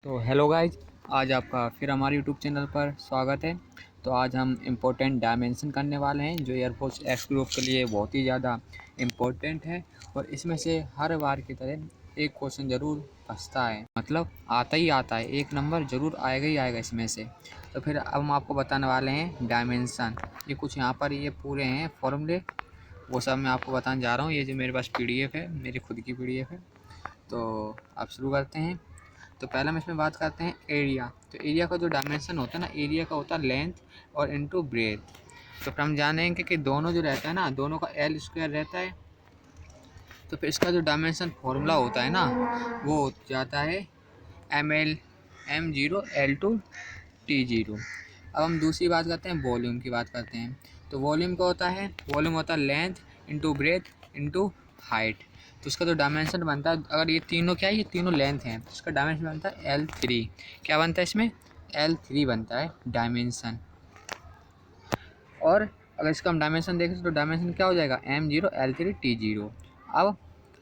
तो hello guys, आज आपका फिर हमारे यूट्यूब चैनल पर स्वागत है। तो आज हम इम्पोर्टेंट डायमेंशन करने वाले हैं जो एयरफोर्स एक्स ग्रुप के लिए बहुत ही ज़्यादा इम्पोर्टेंट है। और इसमें से हर बार की तरह एक क्वेश्चन ज़रूर फंसता है, मतलब आता ही आता है, एक नंबर ज़रूर आएगा ही आएगा इसमें से। तो फिर अब हम आपको बताने वाले हैं डायमेंशन। ये कुछ यहाँ पर ये पूरे हैं फॉर्मूले, वो सब मैं आपको बताने जा रहा हूँ। ये जो मेरे पास PDF है, मेरी खुद की PDF है। तो आप शुरू करते हैं। तो पहला हम इसमें बात करते हैं एरिया। तो एरिया का जो डायमेंशन होता है ना, एरिया का होता है लेंथ और इनटू ब्रेथ। तो फिर हम जानेंगे कि दोनों जो रहता है ना, दोनों का L स्क्वायर रहता है। तो फिर इसका जो डायमेंशन फॉर्मूला होता है ना, वो हो जाता है M0L2T0। अब हम दूसरी बात करते हैं, वॉल्यूम की बात करते हैं। तो वॉल्यूम क्या होता है? वॉल्यूम होता है length into breadth into height. तो इसका जो डायमेंशन बनता है, अगर ये तीनों क्या है, ये तीनों लेंथ हैं, तो इसका डायमेंशन बनता है L3। क्या बनता है इसमें? L3 बनता है डायमेंशन। और अगर इसका हम डायमेंशन देखें तो डायमेंशन क्या हो जाएगा? M0L3T0। अब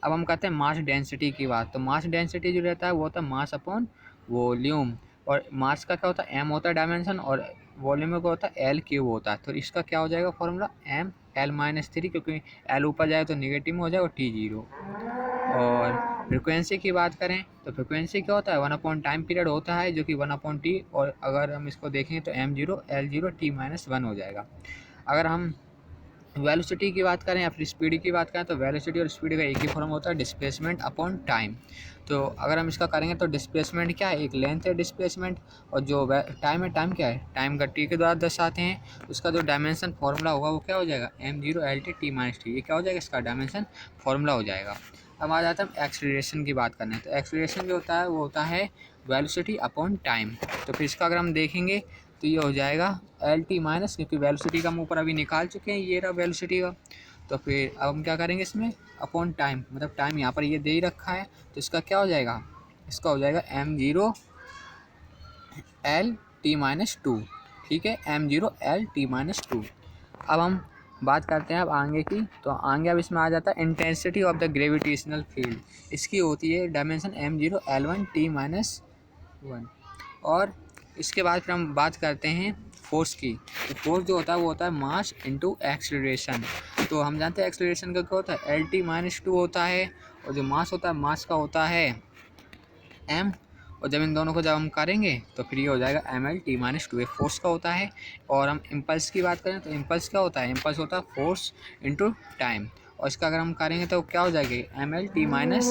हम कहते हैं मास डेंसिटी की बात। तो मास डेंसिटी जो रहता है वो होता है मास अपॉन वॉल्यूम। और मास का क्या होता है? M होता है डायमेंशन, और वॉल्यूम का होता है L क्यूब होता है। तो इसका क्या हो जाएगा फॉर्मूला? ML-3, क्योंकि L ऊपर जाए तो निगेटिव में हो जाएगा, T0। और फ्रिक्वेंसी की बात करें तो फ्रिक्वेंसी क्या होता है? 1 अपॉन टाइम पीरियड होता है, जो कि 1/T। और अगर हम इसको देखें तो M0L0T-1 हो जाएगा। अगर हम वेलोसिटी की बात करें या फिर स्पीड की बात करें तो वेलोसिटी और स्पीड का एक ही फॉर्म होता है, डिस्प्लेसमेंट अपॉन टाइम। तो अगर हम इसका करेंगे तो डिस्प्लेसमेंट क्या है? एक लेंथ है डिस्प्लेसमेंट, और जो टाइम है, टाइम क्या है? टाइम का टी के द्वारा दर्शाते हैं। उसका जो डायमेंशन फॉर्मूला होगा वो क्या हो जाएगा? M0L/T-T। ये क्या हो जाएगा? इसका डायमेंशन फॉर्मूला हो जाएगा। अब आ जाता है एक्सीलरेशन की बात करने। तो एक्सीलरेशन जो होता है वो होता है वेलोसिटी अपॉन टाइम। तो फिर इसका अगर हम देखेंगे तो ये हो जाएगा L t-, क्योंकि वेलोसिटी का हम ऊपर अभी निकाल चुके हैं, ये रहा वेलोसिटी का। तो फिर अब हम क्या करेंगे इसमें? अपॉन टाइम, मतलब टाइम यहाँ पर ये दे ही रखा है, तो इसका क्या हो जाएगा? इसका हो जाएगा M0L/T-2। ठीक है, M0L/T-2। अब हम बात करते हैं अब आगे की। तो आगे अब इसमें आ जाता है intensity of the gravitational field. इसकी होती है डायमेंशन M0L1T-1। और इसके बाद फिर हम बात करते हैं फोर्स की। तो फोर्स जो होता है वो होता है मास इंटू एक्सलरेशन। तो हम जानते हैं एक्सलरेशन का क्या होता है? L-T-2 होता है। और जो मास होता है, मास का होता है M। और जब इन दोनों को जब हम करेंगे तो फिर ये हो जाएगा ML-T-2। ये फोर्स का होता है। और हम इम्पल्स की बात करें तो इम्पल्स क्या होता है? इम्पल्स होता है फोर्स इंटू टाइम। और इसका अगर हम करेंगे तो क्या हो जाएगी? ML-T-1।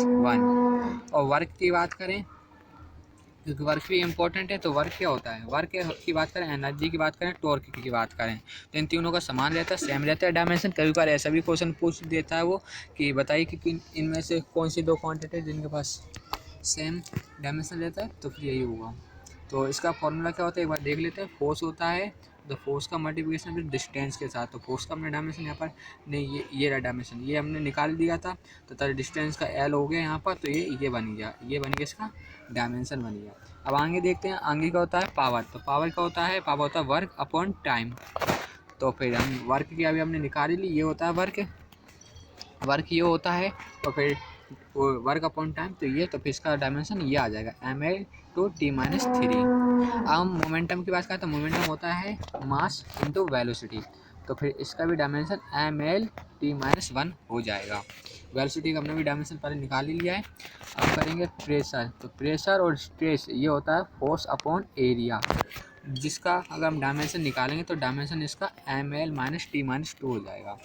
और वर्क की बात करें, क्योंकि वर्क भी इंपॉर्टेंट है, तो वर्क क्या होता है? वर्क की बात करें, एनर्जी की बात करें, टॉर्क की बात करें, तो इन तीनों का समान रहता है, सेम रहता है डायमेंशन। कभी बार ऐसा भी क्वेश्चन पूछ देता है वो कि बताइए कि इनमें से कौन सी दो क्वांटिटी जिनके पास सेम डायमेंशन रहता है, तो फिर यही होगा। तो इसका फॉर्मूला क्या होता है एक बार देख लेते हैं। फोर्स होता है द फोर्स का मल्टीप्लिकेशन विद डिस्टेंस के साथ। तो फोर्स का हमने डायमेंशन यहाँ पर नहीं, ये रहा डायमेंशन, ये हमने निकाल दिया था। तो डिस्टेंस का L हो गया यहाँ पर, तो ये बन गया, ये बन गया, इसका डायमेंशन बन गया। अब आगे देखते हैं, आगे क्या होता है? पावर। तो पावर क्या होता है? पावर होता है वर्क अपॉन टाइम। तो फिर हम वर्क की अभी हमने निकाल ली, ये होता है वर्क, वर्क ये होता है। और फिर वर्क अपॉन टाइम, तो ये, तो फिर इसका डायमेंशन ये आ जाएगा ML/T-3। अब हम मोमेंटम की बात करें तो मोमेंटम होता है मास इंटू वेलोसिटी। तो फिर इसका भी डायमेंशन ML-T-1 हो जाएगा। वेलोसिटी का हमने भी डायमेंशन पहले निकाल ही लिया है। अब करेंगे प्रेशर। तो प्रेशर और स्ट्रेस ये होता है फोर्स अपॉन एरिया, जिसका अगर हम डायमेंशन निकालेंगे तो डायमेंशन इसका ML-T-2 हो जाएगा।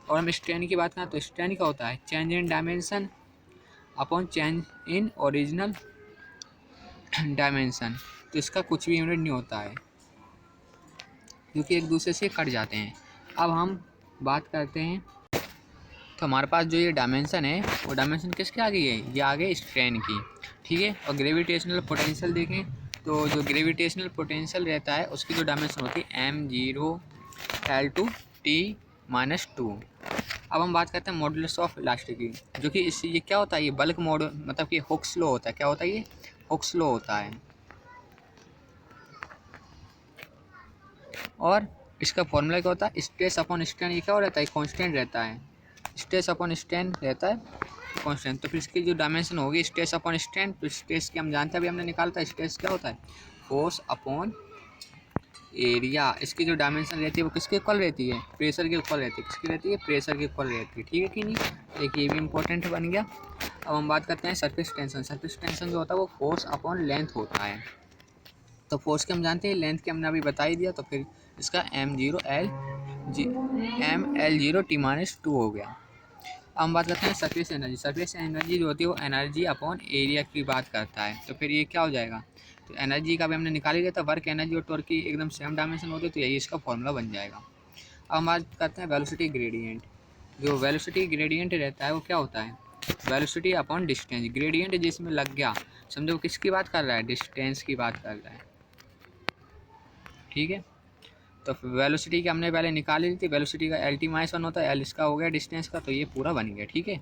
और हम स्ट्रेन की बात करें तो स्ट्रेन क्या होता है? Change in dimension upon change in original dimension. तो इसका कुछ भी यूनिट नहीं होता है, क्योंकि एक दूसरे से कट जाते हैं। अब हम बात करते हैं, तो हमारे पास जो ये डायमेंशन है वो डायमेंशन किसके आ गई है? ये आ गई स्ट्रेन की। ठीक है, और ग्रेविटेशनल पोटेंशियल देखें तो जो ग्रेविटेशनल पोटेंशियल रहता है उसकी जो डायमेंशन होती है M0L/T-2। अब हम बात करते हैं मॉडुलस ऑफ इलास्टिसिटी, जो कि इस ये क्या होता है? ये बल्क मॉड, मतलब कि हुक्स लॉ होता है। क्या होता है? ये हुक्स लॉ होता है। और इसका फॉर्मूला क्या होता है? स्ट्रेस अपॉन स्ट्रेन, ये क्या हो रहता है? कांस्टेंट रहता है, स्ट्रेस अपॉन स्ट्रेन रहता है। कॉन्स्टेंट, तो फिर इसकी जो डायमेंशन होगी स्ट्रेस अपॉन स्ट्रेंथ, तो स्ट्रेस की हम जानते हैं अभी हमने निकाला था, स्ट्रेस क्या होता है फोर्स अपॉन एरिया। इसकी जो डायमेंशन रहती है वो किसके इक्वल रहती है, प्रेशर के इक्वल रहती है। किसकी रहती है, प्रेशर के इक्वल रहती है। ठीक है कि नहीं, एक ये भी इंपॉर्टेंट बन गया। अब हम बात करते हैं सरफेस टेंशन। सरफेस टेंशन जो होता है वो फोर्स अपॉन लेंथ होता है। तो फोर्स के हम जानते हैं, लेंथ के हमने अभी बता ही दिया, तो फिर इसका M0L/T-2 हो गया। अब हम बात करते हैं सरफेस एनर्जी। सरफेस एनर्जी जो होती है वो एनर्जी अपॉन एरिया की बात करता है। तो फिर ये क्या हो जाएगा, तो एनर्जी का भी हमने निकाल ही लिया था, वर्क एनर्जी और टॉर्क की एकदम सेम डायमेंशन होती है, तो यही इसका फॉर्मूला बन जाएगा। अब हम बात करते हैं वेलोसिटी ग्रेडियंट। जो वेलोसिटी ग्रेडियंट रहता है वो क्या होता है, वेलोसिटी अपॉन डिस्टेंस। ग्रेडियंट जिसमें लग गया, समझो वो किसकी बात कर रहा है, डिस्टेंस की बात कर रहा है। ठीक है, तो वेलोसिटी की हमने पहले निकाल ली थी, वेलोसिटी का L/T-1 होता है, L इसका हो गया डिस्टेंस का, तो ये पूरा बन गया। ठीक है,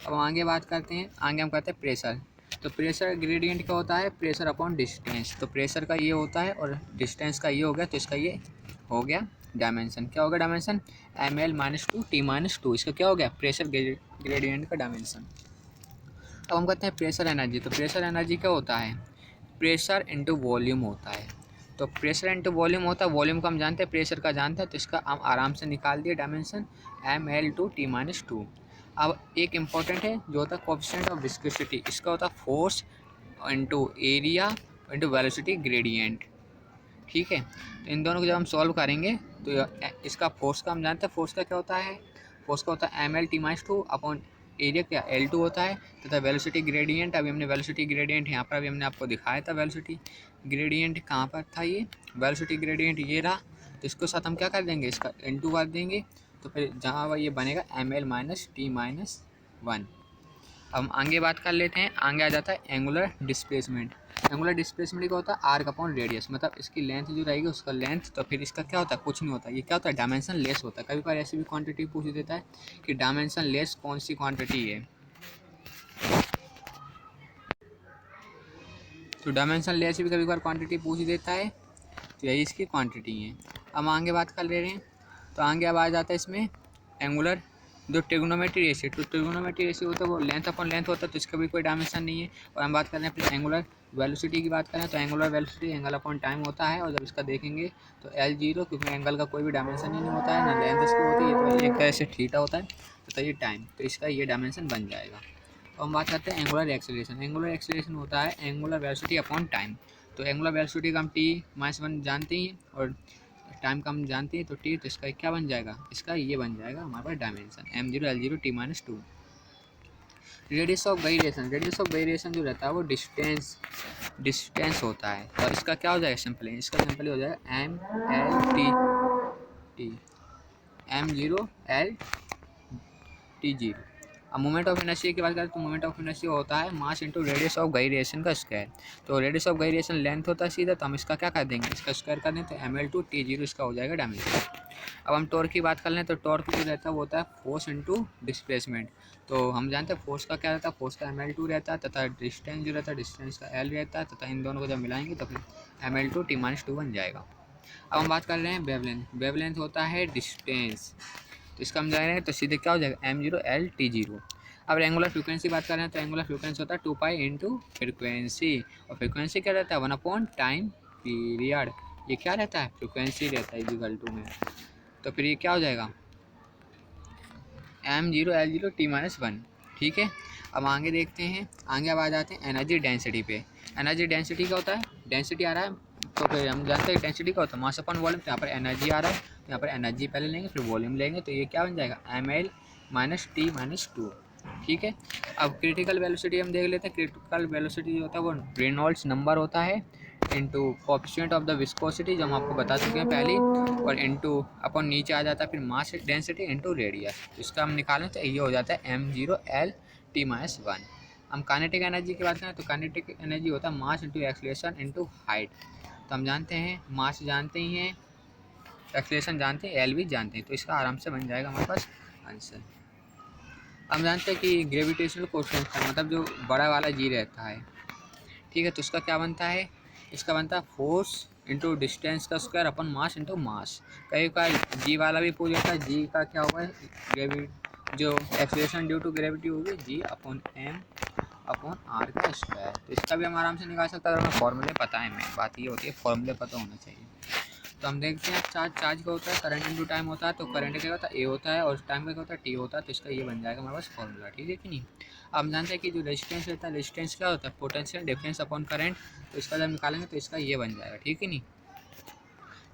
अब आगे बात करते हैं, आगे हम करते हैं प्रेशर। तो प्रेशर ग्रेडियंट क्या होता है, प्रेशर अपॉन डिस्टेंस। तो प्रेशर का ये होता है और डिस्टेंस का ये हो गया, तो इसका ये हो गया डायमेंशन। क्या हो गया डायमेंशन, ML-2T-2। इसका क्या हो गया, प्रेशर ग्रेडियंट का डायमेंशन। अब हम कहते हैं प्रेशर एनर्जी। तो प्रेशर एनर्जी क्या होता है, प्रेशर इंटू वॉल्यूम होता है। तो प्रेशर इंटू वॉल्यूम होता है, वॉल्यूम का हम जानते हैं, प्रेशर का जानते हैं, तो इसका हम आराम से निकाल दिए डायमेंशन ML/T-2। अब एक इम्पॉर्टेंट है जो होता है कोएफिशिएंट ऑफ विस्कोसिटी। इसका होता है force into area into velocity gradient. ठीक है, तो इन दोनों को जब हम सॉल्व करेंगे तो इसका फोर्स का हम जानते हैं, फोर्स का क्या होता है, फोर्स का होता है ML/T-2 अपॉन एरिया क्या L2 होता है, तथा वेलोसिटी ग्रेडियंट, अभी हमने वेलोसिटी ग्रेडियंट यहाँ पर अभी हमने आपको दिखाया था। वेलोसिटी ग्रेडियंट कहाँ पर था, ये वेलोसिटी ग्रेडियंट ये रहा, तो इसको साथ हम क्या कर देंगे, इसका N2 कर देंगे, तो फिर जहाँ ये बनेगा ML-T-1। अब हम आगे बात कर लेते हैं, आगे आ जाता है एंगुलर डिस्प्लेसमेंट। एंगुलर डिस्प्लेसमेंट क्या होता है, आर्क अपॉन रेडियस, मतलब इसकी लेंथ जो रहेगी उसका लेंथ, तो फिर इसका क्या होता है, कुछ नहीं होता, ये क्या होता है डायमेंशन लेस होता है। कभी बार ऐसी भी क्वांटिटी पूछ देता है कि डायमेंशन लेस कौन सी क्वांटिटी है, तो डायमेंशन लेस भी कभी बार क्वांटिटी पूछ देता है, तो यही इसकी क्वांटिटी है। हम आगे बात कर ले रहे हैं, तो आगे अब आ जाता है इसमें एंगुलर जो ट्रिग्नोमेट्री रेशियो। तो ट्रिग्नोमेट्री रेशियो होता है वो लेंथ अपॉन लेंथ होता है, तो इसका भी कोई डायमेंशन नहीं है। और हम बात कर रहे हैं फिर एंगुलर वेलोसिटी की बात करें, तो angular velocity angle upon time होता है, और जब इसका देखेंगे तो L0, क्योंकि एंगल का कोई भी डायमेंशन ही नहीं होता है, ना लेंथ इसकी होती है, तो एक तरह से थीटा होता है, तो ये टाइम, तो इसका ये डायमेंशन बन जाएगा। तो हम बात करते हैं एंगुलर एक्सेलरेशन। एंगुलर एक्सेलरेशन होता है एंगुलर वेलोसिटी अपॉन टाइम। तो एंगुलर वेलोसिटी का हम T-1 जानते हैं और टाइम का हम जानते हैं, तो T, तो इसका क्या बन जाएगा, इसका ये बन जाएगा हमारे पास dimension M0L0T-2। Radius of variation, radius of variation जो रहता है वो डिस्टेंस होता है, तो इसका क्या हो जाएगा सिंपल है, इसका सिंपल हो जाएगा M0L/T0। अब मोमेंट ऑफ इनर्शिया की बात करें, तो मोमेंट ऑफ इनर्शिया होता है mass into radius of gyration का स्क्वायर। तो रेडियस ऑफ गायरेशन लेंथ होता है सीधा, तो हम इसका क्या कर देंगे, इसका स्क्वायर कर दें, तो ML/T0 इसका हो जाएगा डायमेंशन। अब हम टॉर्क की बात कर लें, तो टॉर्क जो रहता है वो होता है फोर्स इंटू डिस्प्लेसमेंट। तो हम जानते हैं फोर्स का क्या रहता है, फोर्स का ML2 रहता है, तथा डिस्टेंस जो रहता है डिस्टेंस का L रहता है, तथा इन दोनों को जब मिलाएंगे तो फिर ML/T-2 बन जाएगा। अब हम बात कर रहे हैं वेवलेंथ। वेवलेंथ होता है डिस्टेंस, तो इसका हम जान रहे हैं, तो सीधे क्या हो जाएगा M0L/T0। अब एंगुलर फ्रीक्वेंसी बात कर रहे हैं, तो एंगुलर फ्रीक्वेंसी होता है 2π इंटू फ्रीक्वेंसी, और फ्रीक्वेंसी क्या रहता है 1 टाइम पीरियड। ये क्या रहता है, फ्रीक्वेंसी रहता है इक्वल में, तो फिर ये क्या हो जाएगा M0L0T-1। ठीक है, अब आगे देखते हैं, आगे अब आ जाते हैं एनर्जी डेंसिटी पे। एनर्जी डेंसिटी क्या होता है, डेंसिटी आ रहा है, तो फिर हम जानते हैं डेंसिटी क्या होता है मास अपॉन वॉल्यूम। तो यहाँ पर एनर्जी आ रहा है, तो यहाँ पर एनर्जी पहले लेंगे फिर वॉल्यूम लेंगे, तो ये क्या बन जाएगा ML-T-2। ठीक है, अब क्रिटिकल वेलोसिटी हम देख लेते हैं। क्रिटिकल वेलोसिटी जो होता है वो रेनॉल्ड्स नंबर होता है into coefficient of the viscosity, जो हम आपको बता चुके हैं पहले, और इंटू अपन नीचे आ जाता है फिर मास डेंसिटी इंटू रेडियस। इसका हम निकालें तो ये हो जाता है M0L/T-1। हम काइनेटिक एनर्जी की बात करें, तो काइनेटिक एनर्जी होता है mass into acceleration into height. तो हम जानते हैं मास जानते ही हैं, एक्सीलरेशन जानते हैं, L भी जानते हैं, तो इसका आराम से बन जाएगा हमारे पास आंसर। हम जानते हैं कि ग्रेविटेशनल कोएफिशिएंट का मतलब जो बड़ा वाला जी रहता है, ठीक है, तो उसका क्या बनता है, इसका बनता है फोर्स इंटू डिस्टेंस का square upon mass into mass. कई का जी वाला भी पूछ लेता है, जी का क्या होगा जो एक्सीलरेशन ड्यू टू ग्रेविटी होगी जी अपॉन एम अपॉन आर का स्क्वायर। तो इसका भी हम आराम से निकाल सकते हैं, अगर हमें फॉर्मूले पता है। मेन बात ये होती है फॉर्मूले पता होना चाहिए। तो हम देखते हैं चार्ज का होता है करंट इनटू टाइम होता है, तो करंट क्या होता है ए होता है और टाइम का क्या होता है टी होता है। तो इसका ये बन जाएगा हमारे पास फॉर्मूला, ठीक है कि नहीं। अब हम जानते हैं कि जो रेजिस्टेंस रहता है, रेजिस्टेंस क्या होता है पोटेंशियल डिफरेंस अपॉन करंट। तो इसका जब निकालेंगे तो इसका ये बन जाएगा, ठीक है नहीं।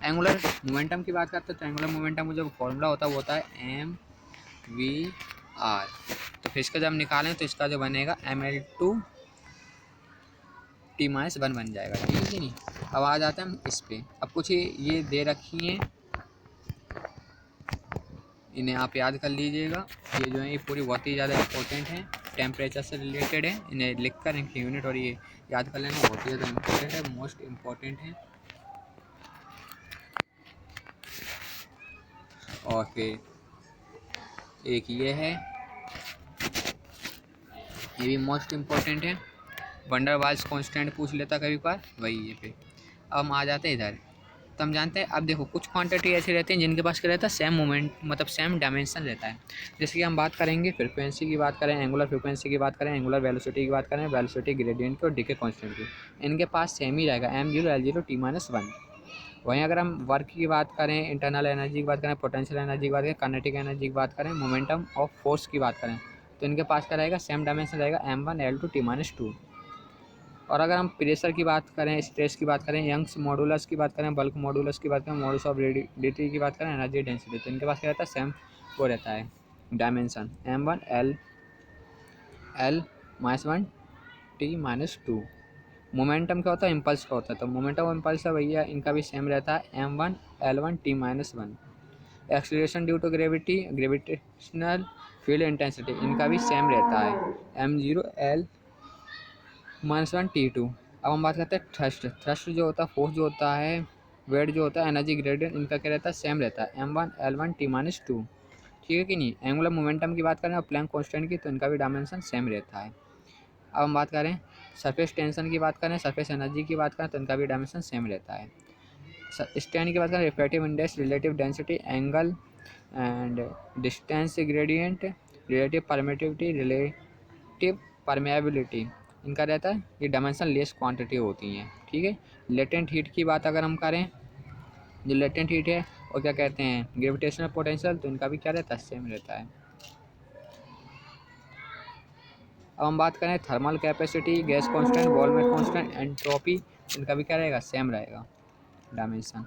एंगुलर मोमेंटम की बात करते हैं तो एंगुलर मोमेंटम का जो फॉर्मूला होता है वो होता है एम वी आर। तो फिर इसका जब निकालें तो इसका जो बनेगा M L two T minus one बन जाएगा, ठीक है कि नहीं। अब आ जाते हैं हम इस पे। अब कुछ ये दे रखी हैं, इन्हें आप याद कर लीजिएगा। ये जो है ये पूरी बहुत ही ज़्यादा इंपॉर्टेंट है, टेम्परेचर से रिलेटेड है। इन्हें लिख कर इनकी यूनिट और ये याद कर लेना बहुत ही ज़्यादा इंपॉर्टेंट है, मोस्ट इम्पॉर्टेंट है। और फिर एक ये है, ये भी मोस्ट इम्पॉर्टेंट है। वंडर वाल्स कांस्टेंट पूछ लेता कभी बार, वही ये पे। अब हम आ जाते हैं इधर। तो हम जानते हैं, अब देखो कुछ क्वांटिटी ऐसी रहती हैं जिनके पास क्या रहता है सेम मोमेंट, मतलब सेम डायमेंशन रहता है। जैसे कि हम बात करेंगे फ्रीक्वेंसी की बात करें, एंगुलर फ्रीक्वेंसी की बात करें, एंगुलर वेलोसिटी की बात करें, वेलोसिटी ग्रेडियंट की और डीके कांस्टेंट की, इनके पास सेम ही रहेगा m0 l0 t minus one. वहीं अगर हम वर्क की बात करें, इंटरनल एनर्जी की बात करें, पोटेंशियल एनर्जी की बात करें, काइनेटिक एनर्जी की बात करें, मोमेंटम ऑफ फोर्स की बात करें, तो इनके पास क्या रहेगा सेम डायमेंशन रहेगा m1 l2 t minus two. और अगर हम प्रेशर की बात करें, स्ट्रेस की बात करें, यंग्स मॉडुलस की बात करें, बल्क मॉडुलस की बात करें, मॉडुलस ऑफ रेडिडिटी की बात करें, एनर्जी डेंसिटी, तो इनके पास क्या रहता है सेम वो रहता है dimension m1 l minus one t minus two. Momentum क्या होता है इम्पल्स का होता है, तो मोमेंटम और इम्पल्स है भैया इनका भी सेम रहता है m1 l1 t minus one. Acceleration due to gravity, gravitational field intensity, इनका भी सेम रहता है m0 l minus one T two. अब हम बात करते हैं थ्रस्ट। थ्रस्ट जो होता है फोर्स जो होता है, वेट जो होता है, एनर्जी ग्रेडियंट, इनका क्या रहता है सेम रहता है m1 l1 t minus two, ठीक है कि नहीं। एंगुलर मोमेंटम की बात करें और प्लैंक कांस्टेंट की, तो इनका भी डायमेंशन सेम रहता है। अब हम बात करें सरफेस टेंशन की बात करें, सरफेस एनर्जी की बात करें, तो इनका भी डायमेंशन सेम रहता है। स्टैंड की बात करें, refractive index, relative density, angle and distance gradient, relative permittivity, relative permeability, इनका रहता है ये डायमेंशन लेस क्वांटिटी होती हैं, ठीक है। लेटेंट हीट की बात अगर हम करें, जो लेटेंट हीट है और क्या कहते हैं ग्रेविटेशनल पोटेंशियल, तो इनका भी क्या रहता है सेम रहता है। अब हम बात करें thermal capacity, gas constant, Boltzmann constant, entropy, इनका भी क्या रहेगा सेम रहेगा डायमेंशन।